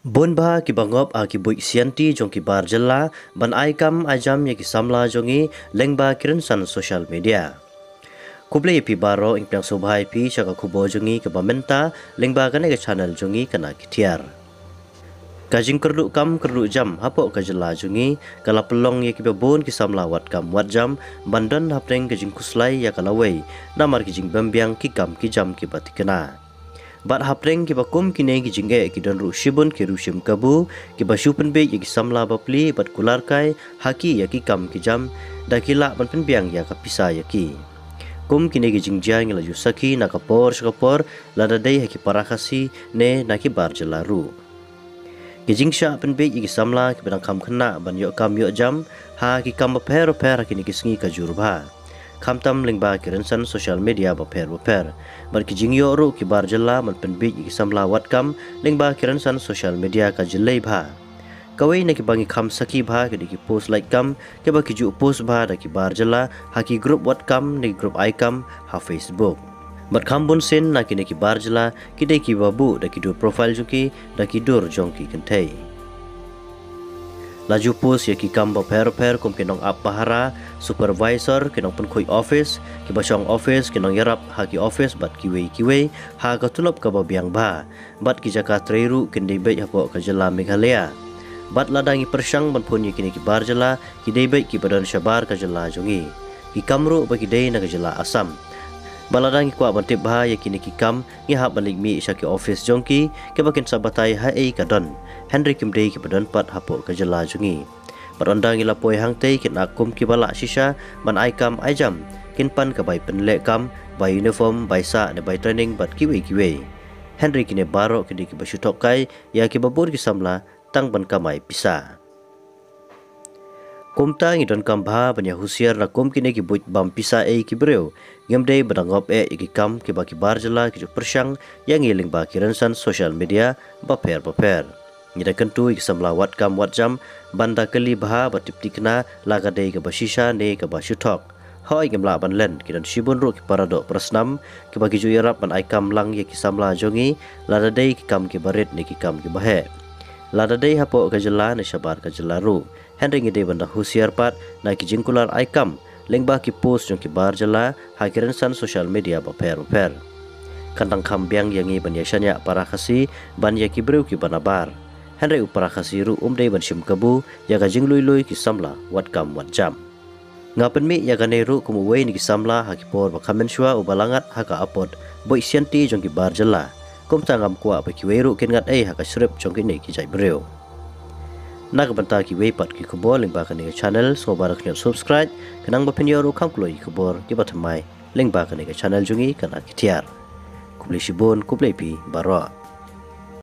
Bon bah ki bangop a ki buik sianti jong ki bar jella ban aikam ajam ya ki samla jongi lengba kiran san social media. Kuble pi baro ing piang subhai pi chaka kubo jongi ke bamenta lengba kane ke channel jongi kana kitiar. Kajing kerdu jam hapo ka jella jongi kala pelong ya ki bon ki samla wat kam wat jam bandan hapteng kajing kuslai ya kala wei namar ki jing bambiang ki kam ki jam ki batikena. Bat hapreng ki bakum kine ki jingge ki don ru shibun ki rushim kabu ki bashupen be ki samla bapli bat kular kai haki ya ki kam ki jam da ki la ban pen biang ya ka pisa ya ki kum kine ki jingja ngi laju saki na kapor lada dei haki parakasi ne na ki bar jelaru ki jingsha pen be ki samla ki badang kam khna ban yo kam yo jam ha ki kam per ki ni ki sngi ka jurba kamtam lingba kiransan social media baper bar ki jingyo ru ki bar jalla man penbi ki samla wat kam lingba kiransan social media ka jillai bha kawai na ki bangi kam saki bha ki post like kam ke ba ki ju post bha da ki bar jalla ha ki group wat kam ni group ai kam ha facebook bar kam bun sen na ki bar jalla ki de ki babu da ki do profile juki da ki dur jong ki kentai laju pus ya ki kam per kum kinong ap bahara supervisor kinong pun koi office ki basong office kinong yarap ha ki office bat kiwe ha ka tulop ka babiang ba bat ki jaka treiru kindi be hapo ka jela Meghalaya bat ladangi persang ban pun kini ki bar jela ki dei be ki badan syabar ka jela jongi ki kamru ba ki dei na ka jela Assam baladang kwa bantip bah ya kini ki kam ngi ha balik mi syaki office jongki ke bakin sabatai ha ei kadon Henry kimdei ki badan pat hapo ka jela jungi barondang ila poi hang tei kin akum ki bala shisha ban ai kam ai jam kin pan ka bai penle kam bai uniform bai sa ne bai training bat kiwe Henry kine baro kini ki bashutok kai ya ki babur ki samla tang ban kamai pisa Kumta ngi don kam bha banya husiar na kum kine ki buit bam pisa e ki breu ngemdei badangop e ki kam ki baki bar jela ki persang yang ngiling ba kiransan social media baper ngida kentu ki samla wat kam wat jam banda kali bha batip tikna laga dei ka basisha ne ka bashutok hoi ngemla ban len ki don shibun ru ki parado prasnam ki bagi ju yarap ban ai kam lang ye ki samla jongi lada dei ki kam ki baret ne ki kam ki bahe lada dei hapo ka jela ne shabar ka jela ru Henry ngide banda husiar pat na ki jingkular aikam lengba ki post jong ki bar jala hakiran san social media baper kantang kambiang yangi ban yashanya para khasi ban ya ki breu ki banabar Henry upara khasi ru umdei ban shim kabu ya ga jinglui ki samla wat kam wat jam ngapen mi ya ga ne ru kumu wei ni ki samla ha ki por ba kamen shwa ubalangat ha ka apot boi sianti jong ki bar jala kum tangam kwa ba ki wei ru ken ngat ei ha ka srep jong ki ne ki jai breu nak banta ki wepat ki kubor lingba ka ni channel so barak ni subscribe kanang ba pinyo ro kam kloi kubor ki batamai lingba ka ni channel jungi kana kitiar kuble shibon kuble pi baro